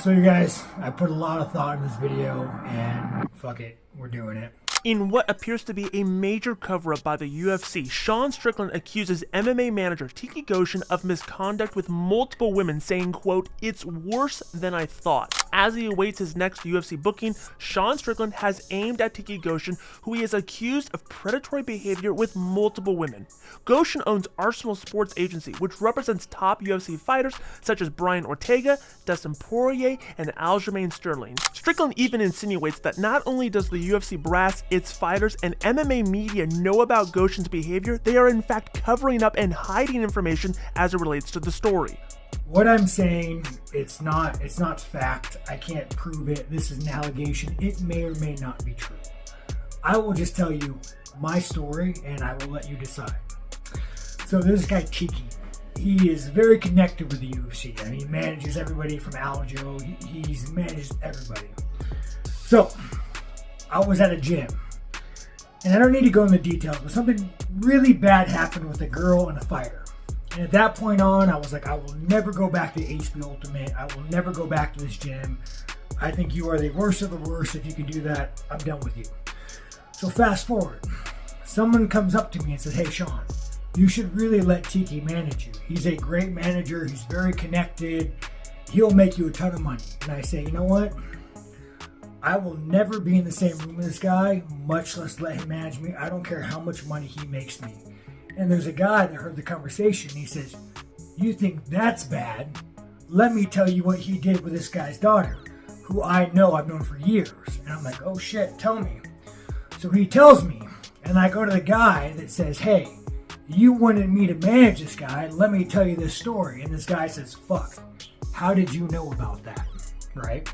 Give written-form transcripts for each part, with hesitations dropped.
So you guys, I put a lot of thought in this video and fuck it, we're doing it. In what appears to be a major cover-up by the UFC, Sean Strickland accuses MMA manager Tiki Goshen of misconduct with multiple women, saying, quote, "It's worse than I thought." As he awaits his next UFC booking, Sean Strickland has aimed at Tiki Goshen, who he is accused of predatory behavior with multiple women. Goshen owns Arsenal Sports Agency, which represents top UFC fighters such as Brian Ortega, Dustin Poirier, and Aljamain Sterling. Strickland even insinuates that not only does the UFC brass, its fighters, and MMA media know about Goshen's behavior, they are in fact covering up and hiding information as it relates to the story. What I'm saying, it's not fact. I can't prove it. This is an allegation. It may or may not be true. I will just tell you my story and I will let you decide. So this guy Tiki, he is very connected with the UFC. I mean, he manages everybody from Aljo. He's managed everybody. So I was at a gym, and I don't need to go into details, but something really bad happened with a girl and a fighter. And at that point on, I was like, I will never go back to HB Ultimate. I will never go back to this gym. I think you are the worst of the worst. If you can do that, I'm done with you. So fast forward. Someone comes up to me and says, "Hey, Sean, you should really let Tiki manage you. He's a great manager. He's very connected. He'll make you a ton of money." And I say, you know what? I will never be in the same room with this guy, much less let him manage me. I don't care how much money he makes me. And there's a guy that heard the conversation. He says, "You think that's bad? Let me tell you what he did with this guy's daughter, who I know I've known for years." And I'm like, "Oh shit, tell me." So he tells me, and I go to the guy that says, "Hey, you wanted me to manage this guy. Let me tell you this story." And this guy says, "Fuck, how did you know about that?" Right?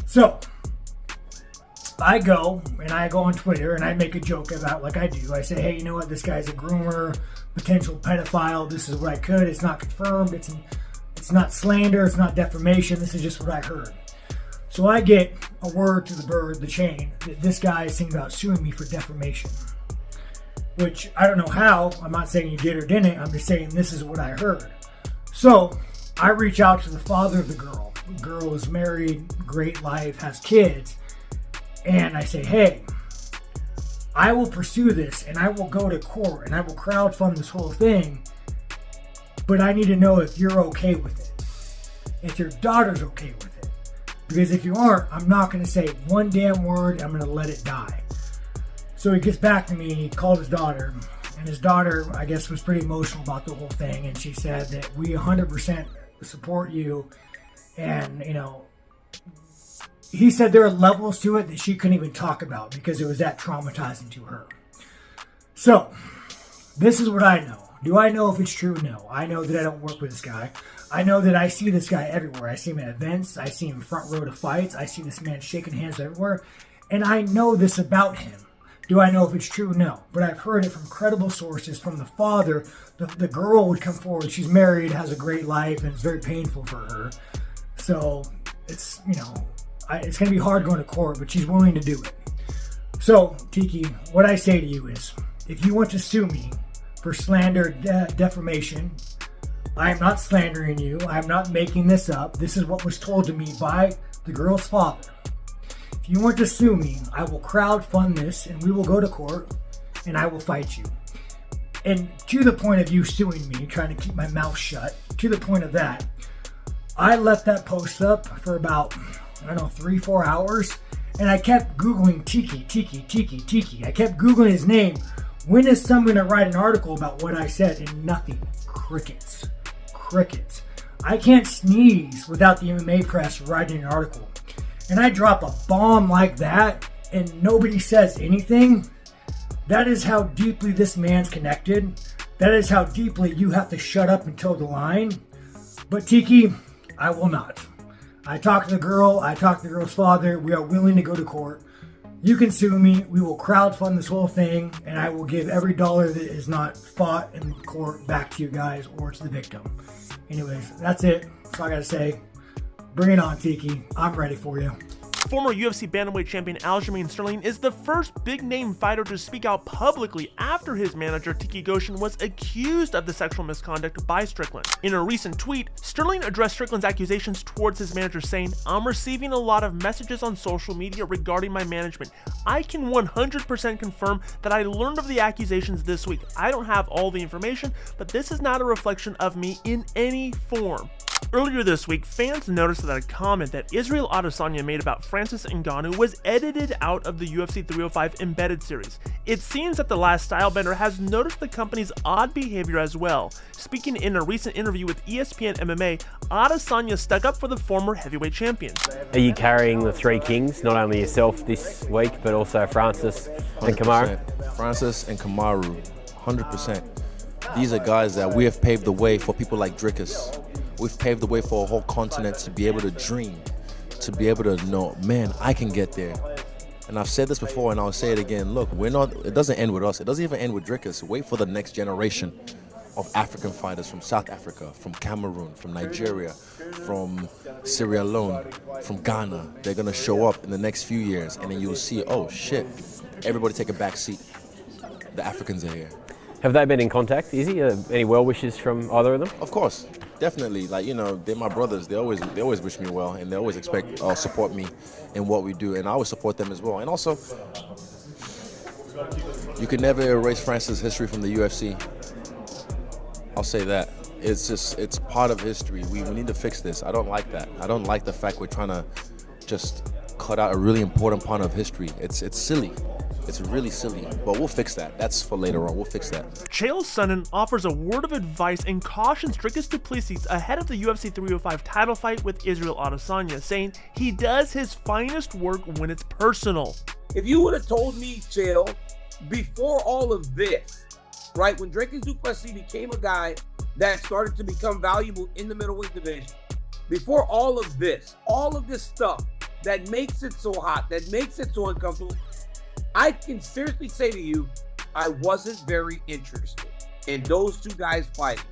So I go on Twitter and I make a joke about, like I do. I say, "Hey, you know what? This guy's a groomer, potential pedophile. This is what I could. It's not confirmed. It's not slander. It's not defamation. This is just what I heard." So I get a word to the bird, the chain, that this guy is thinking about suing me for defamation. Which I don't know how. I'm not saying you did or didn't. I'm just saying this is what I heard. So I reach out to the father of the girl. The girl is married, great life, has kids. And I say, "Hey, I will pursue this and I will go to court and I will crowdfund this whole thing. But I need to know if you're okay with it. If your daughter's okay with it. Because if you aren't, I'm not going to say one damn word. I'm going to let it die." So he gets back to me, he called his daughter. And his daughter, I guess, was pretty emotional about the whole thing. And she said that we 100% support you. And, you know, he said there are levels to it that she couldn't even talk about because it was that traumatizing to her. So, this is what I know. Do I know if it's true? No. I know that I don't work with this guy. I know that I see this guy everywhere. I see him at events. I see him front row to fights. I see this man shaking hands everywhere. And I know this about him. Do I know if it's true? No. But I've heard it from credible sources, from the father. The girl would come forward. She's married, has a great life, and it's very painful for her. So, it's, you know, it's going to be hard going to court, but she's willing to do it. So, Tiki, what I say to you is, if you want to sue me for slander, defamation, I am not slandering you. I am not making this up. This is what was told to me by the girl's father. If you want to sue me, I will crowdfund this and we will go to court and I will fight you. And to the point of you suing me, trying to keep my mouth shut, to the point of that, I left that post up for about, I don't know, 3-4 hours. And I kept Googling Tiki. I kept Googling his name. When is someone going to write an article about what I said? And nothing. Crickets. I can't sneeze without the MMA press writing an article. And I drop a bomb like that and nobody says anything. That is how deeply this man's connected. That is how deeply you have to shut up and toe the line. But Tiki, I will not. I talked to the girl. I talked to the girl's father. We are willing to go to court. You can sue me. We will crowdfund this whole thing. And I will give every dollar that is not fought in court back to you guys or to the victim. Anyways, that's it. That's all I got to say. Bring it on, Tiki. I'm ready for you. Former UFC bantamweight champion Aljamain Sterling is the first big-name fighter to speak out publicly after his manager Tiki Goshen was accused of the sexual misconduct by Strickland. In a recent tweet, Sterling addressed Strickland's accusations towards his manager, saying, "I'm receiving a lot of messages on social media regarding my management. I can 100% confirm that I learned of the accusations this week. I don't have all the information, but this is not a reflection of me in any form." Earlier this week, fans noticed that a comment that Israel Adesanya made about Francis Ngannou was edited out of the UFC 305 embedded series. It seems that the last stylebender has noticed the company's odd behavior as well. Speaking in a recent interview with ESPN MMA, Adesanya stuck up for the former heavyweight champion. Are you carrying the three kings, not only yourself this week, but also Francis and Kamaru? Francis and Kamaru, 100%. These are guys that we have paved the way for people like Drickus. We've paved the way for a whole continent to be able to dream, to be able to know, man, I can get there. And I've said this before and I'll say it again. Look, it doesn't end with us. It doesn't even end with Drickus. Wait for the next generation of African fighters from South Africa, from Cameroon, from Nigeria, from Sierra Leone, from Ghana. They're going to show up in the next few years, and then you'll see, oh shit, everybody take a back seat. The Africans are here. Have they been in contact, Izzy? Any well wishes from either of them? Of course, definitely. Like, you know, they're my brothers. They always wish me well, and they always support me in what we do, and I always support them as well. And also, you can never erase Francis' history from the UFC. I'll say that. It's part of history. We need to fix this. I don't like that. I don't like the fact we're trying to just cut out a really important part of history. It's silly. It's really silly, but we'll fix that. That's for later on. We'll fix that. Chael Sonnen offers a word of advice and cautions Dricus du Plessis ahead of the UFC 305 title fight with Israel Adesanya, saying he does his finest work when it's personal. If you would have told me, Chael, before all of this, right, when Dricus du Plessis became a guy that started to become valuable in the middleweight division, before all of this stuff that makes it so hot, that makes it so uncomfortable, I can seriously say to you, I wasn't very interested in those two guys fighting.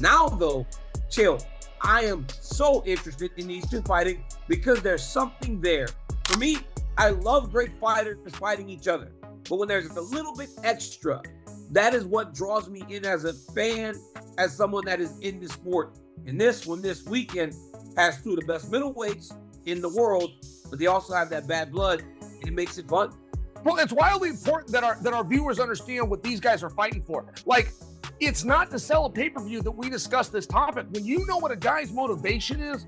Now, though, chill. I am so interested in these two fighting because there's something there. For me, I love great fighters fighting each other. But when there's a little bit extra, that is what draws me in as a fan, as someone that is in the sport. And this one, this weekend, has two of the best middleweights in the world, but they also have that bad blood, and it makes it fun. Well, it's wildly important that our viewers understand what these guys are fighting for. Like, it's not to sell a pay-per-view that we discuss this topic. When you know what a guy's motivation is,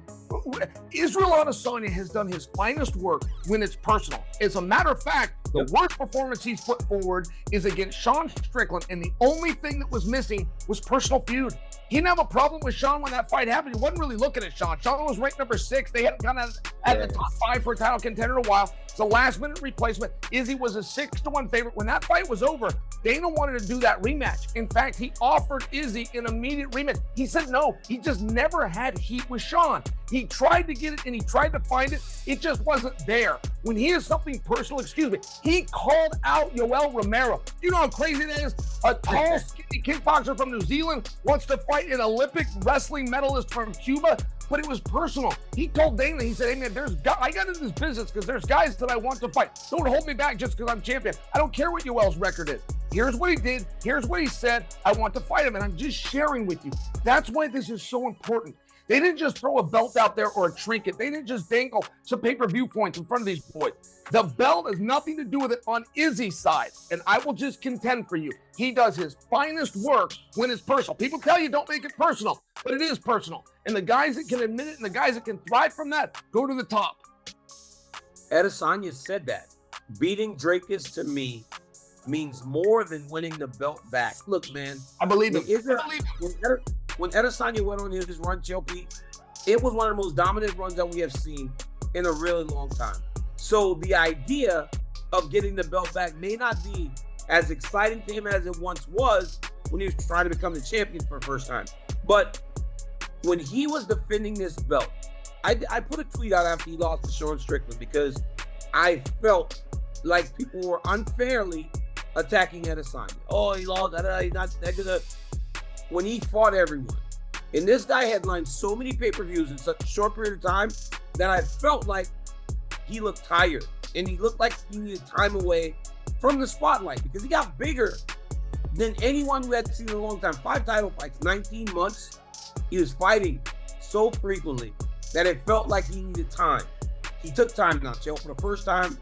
Israel Adesanya has done his finest work when it's personal. As a matter of fact, the worst performance he's put forward is against Sean Strickland, and the only thing that was missing was personal feud. He didn't have a problem with Sean when that fight happened. He wasn't really looking at Sean. Sean was ranked number 6. They hadn't gone at the top 5 for a title contender in a while. It's a last-minute replacement. Izzy was a 6-1 favorite. When that fight was over, Dana wanted to do that rematch. In fact, he offered Izzy an immediate rematch. He said no. He just never had heat with Sean. He tried to get it and he tried to find it. It just wasn't there. When he has something personal, he called out Yoel Romero. You know how crazy that is? A tall, skinny kickboxer from New Zealand wants to fight an Olympic wrestling medalist from Cuba, but it was personal. He told Dana, he said, hey man, I got into this business because there's guys that I want to fight. Don't hold me back just because I'm champion. I don't care what Yoel's record is. Here's what he did. Here's what he said. I want to fight him, and I'm just sharing with you. That's why this is so important. They didn't just throw a belt out there or a trinket. They didn't just dangle some pay-per-view points in front of these boys. The belt has nothing to do with it on Izzy's side. And I will just contend for you. He does his finest work when it's personal. People tell you don't make it personal, but it is personal. And the guys that can admit it and the guys that can thrive from that go to the top. Adesanya said that. Beating Dricus to me means more than winning the belt back. Look, man. I believe him. When Adesanya went on his run, Chelsea, it was one of the most dominant runs that we have seen in a really long time. So the idea of getting the belt back may not be as exciting to him as it once was when he was trying to become the champion for the first time. But when he was defending this belt, I put a tweet out after he lost to Sean Strickland because I felt like people were unfairly attacking Adesanya. Oh, he lost. He's not that good. When he fought everyone. And this guy headlined so many pay-per-views in such a short period of time that I felt like he looked tired and he looked like he needed time away from the spotlight because he got bigger than anyone who had seen in a long time. 5 title fights, 19 months. He was fighting so frequently that it felt like he needed time. He took time now, Chael, for the first time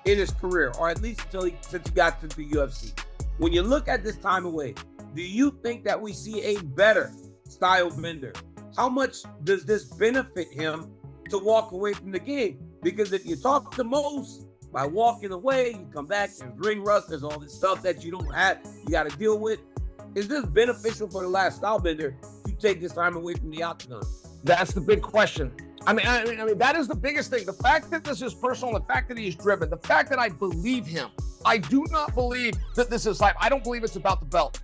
in his career, or at least since he got to the UFC. When you look at this time away, do you think that we see a better style bender? How much does this benefit him to walk away from the game? Because if you talk to most, by walking away, you come back, there's ring rust, there's all this stuff that you don't have, you got to deal with. Is this beneficial for the last style bender to take this time away from the octagon? That's the big question. I mean, that is the biggest thing. The fact that this is personal, the fact that he's driven, the fact that I believe him. I do not believe that this is hype. I don't believe it's about the belt.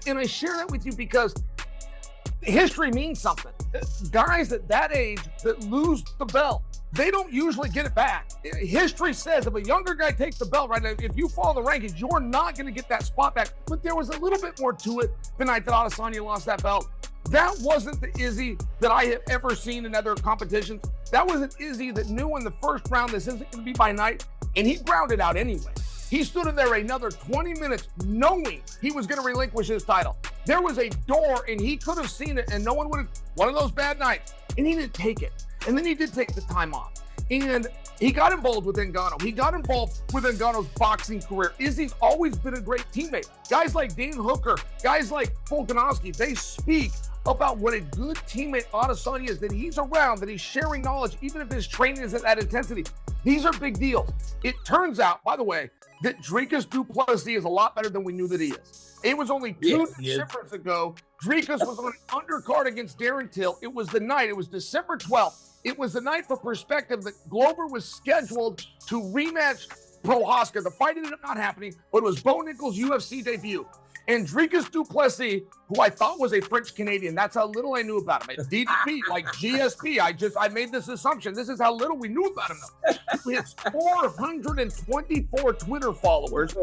And I share that with you because history means something. Guys at that age that lose the belt, they don't usually get it back. History says if a younger guy takes the belt right now, if you follow the rankings, you're not going to get that spot back. But there was a little bit more to it the night that Adesanya lost that belt. That wasn't the Izzy that I have ever seen in other competitions. That was an Izzy that knew in the first round this isn't going to be by night, and he grounded out anyway. He stood in there another 20 minutes knowing he was going to relinquish his title. There was a door, and he could have seen it, and no one would have, one of those bad nights, and he didn't take it. And then he did take the time off. And he got involved with Ngannou. He got involved with Ngannou's boxing career. Izzy's always been a great teammate. Guys like Dan Hooker, guys like Volkanovski, they speak about what a good teammate Adesanya is, that he's around, that he's sharing knowledge, even if his training isn't at intensity. These are big deals. It turns out, by the way, that Dricus du Plessis is a lot better than we knew that he is. It was only two Decembers ago. Dricus was on an undercard against Darren Till. It was the night. It was December 12th. It was the night, for perspective, that Glover was scheduled to rematch Prohaska. The fight ended up not happening, but it was Bo Nickal's UFC debut. And Dricus du Plessis, who I thought was a French Canadian, that's how little I knew about him. At DDP, like GSP, I made this assumption. This is how little we knew about him. His 424 Twitter followers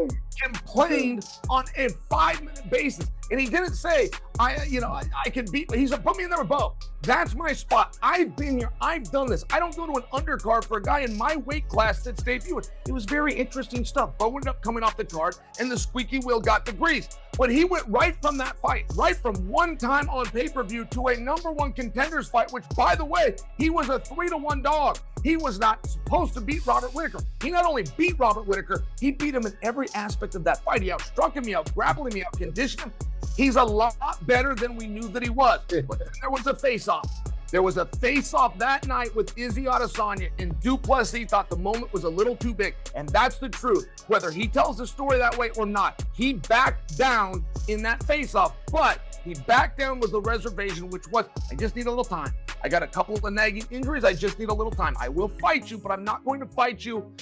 complained on a 5-minute basis. And he didn't say, I can beat, he said, put me in there with Bo. That's my spot. I've been here. I've done this. I don't go to an undercard for a guy in my weight class that's debuting. It was very interesting stuff. Bo ended up coming off the card, and the squeaky wheel got the grease. But he went right from that fight, right from one time on pay-per-view to a #1 contenders fight, which, by the way, he was a 3-1 dog. He was not supposed to beat Robert Whittaker. He not only beat Robert Whittaker, he beat him in every aspect of that fight. He outstruck him, he outgrappled him, he outconditioned him. He's a lot better than we knew that he was. But then there was a face-off. There was a face-off that night with Izzy Adesanya, and du Plessis thought the moment was a little too big. And that's the truth. Whether he tells the story that way or not, he backed down in that face-off. But he backed down with the reservation, which was, I just need a little time. I got a couple of nagging injuries. I just need a little time. I will fight you, but I'm not going to fight you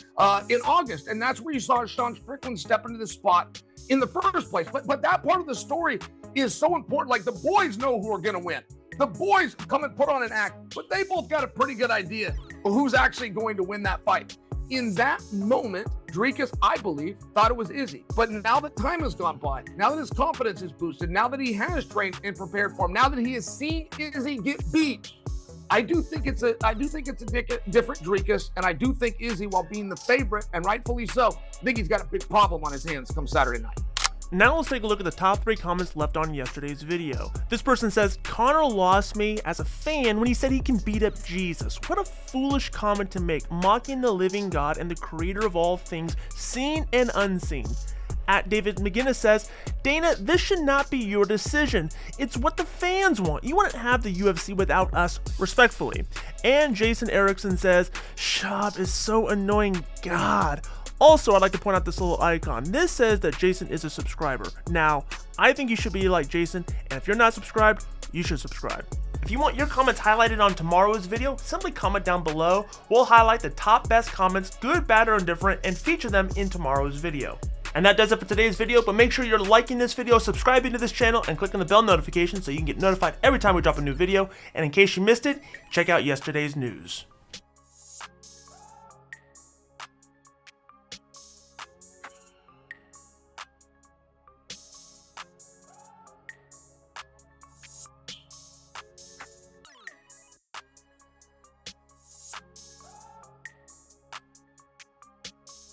in August. And that's where you saw Sean Strickland step into the spot in the first place. But that part of the story is so important. Like, the boys know who are going to win. The boys come and put on an act, but they both got a pretty good idea of who's actually going to win that fight. In that moment, Dricus, I believe, thought it was Izzy. But now that time has gone by, now that his confidence is boosted, now that he has trained and prepared for him, now that he has seen Izzy get beat, I do think it's a different Dricus, and I do think Izzy, while being the favorite, and rightfully so, I think he's got a big problem on his hands come Saturday night. Now let's take a look at the top 3 comments left on yesterday's video. This person says, Conor lost me as a fan when he said he can beat up Jesus. What a foolish comment to make, mocking the living God and the creator of all things, seen and unseen. At David McGinnis says, Dana, this should not be your decision. It's what the fans want. You wouldn't have the UFC without us, respectfully. And Jason Erickson says, Shab is so annoying, God. Also, I'd like to point out this little icon. This says that Jason is a subscriber. Now, I think you should be like Jason, and if you're not subscribed, you should subscribe. If you want your comments highlighted on tomorrow's video, simply comment down below. We'll highlight the top best comments, good, bad, or indifferent, and feature them in tomorrow's video. And that does it for today's video, but make sure you're liking this video, subscribing to this channel, and clicking the bell notification so you can get notified every time we drop a new video. And in case you missed it, check out yesterday's news.